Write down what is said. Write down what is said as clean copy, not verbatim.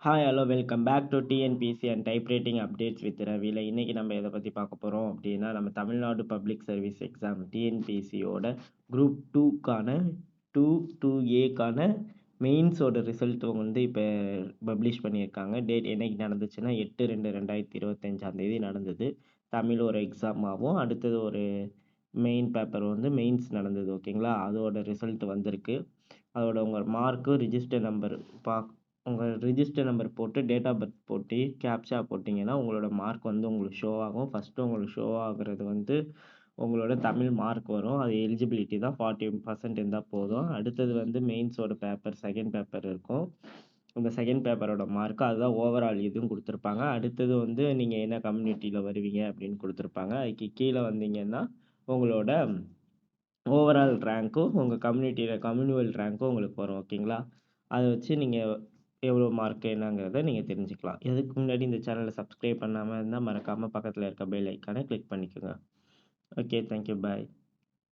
Hi hello welcome back to TNPSC and type writing updates with ரவியில் இன்றைக்கி நம்ம எதை பற்றி பார்க்க போகிறோம் அப்படின்னா நம்ம தமிழ்நாடு பப்ளிக் சர்வீஸ் எக்ஸாம் டிஎன்பிஎஸ்சியோட குரூப் 2க்கான 2A மெயின்ஸோட ரிசல்ட் வந்து இப்போ பப்ளிஷ் பண்ணியிருக்காங்க. டேட் என்னைக்கு நடந்துச்சுன்னா 8/2/2025 நடந்தது. தமிழ் ஒரு எக்ஸாமாகவும் அடுத்தது ஒரு மெயின் பேப்பர் வந்து மெயின்ஸ் நடந்தது. ஓகேங்களா, அதோட ரிசல்ட் வந்திருக்கு. அதோட உங்கள் மார்க்கு ரிஜிஸ்டர் நம்பர் உங்கள் ரிஜிஸ்டர் நம்பர் போட்டு டேட் ஆஃப் பர்த் போட்டு கேப்சா போட்டிங்கன்னா உங்களோட மார்க் வந்து உங்களுக்கு ஷோ ஆகும். ஃபஸ்ட்டு உங்களுக்கு ஷோ ஆகுறது வந்து உங்களோட தமிழ் மார்க் வரும். அது எலிஜிபிலிட்டி தான், 40% இருந்தால் போதும். அடுத்தது வந்து மெயின்ஸோட பேப்பர் செகண்ட் பேப்பர் இருக்கும். இந்த செகண்ட் பேப்பரோட மார்க் அதுதான் ஓவரால் இதுவும் கொடுத்துருப்பாங்க. அடுத்தது வந்து நீங்கள் என்ன கம்யூனிட்டியில் வருவீங்க அப்படின்னு கொடுத்துருப்பாங்க. அதுக்கு கீழே வந்தீங்கன்னா உங்களோட ஓவரால் ரேங்க்கும் உங்கள் கம்யூனிவல் ரேங்க்கும் உங்களுக்கு வரும். ஓகேங்களா, அதை வச்சு நீங்கள் எவ்வளோ மார்க் என்னங்கிறத நீங்கள் தெரிஞ்சுக்கலாம். இதுக்கு முன்னாடி இந்த சேனலை சப்ஸ்கிரைப் பண்ணாமல் இருந்தால் மறக்காமல் பக்கத்தில் இருக்க பெல் ஐக்கானை கிளிக் பண்ணிக்கோங்க. ஓகே, தேங்க்யூ, பாய்.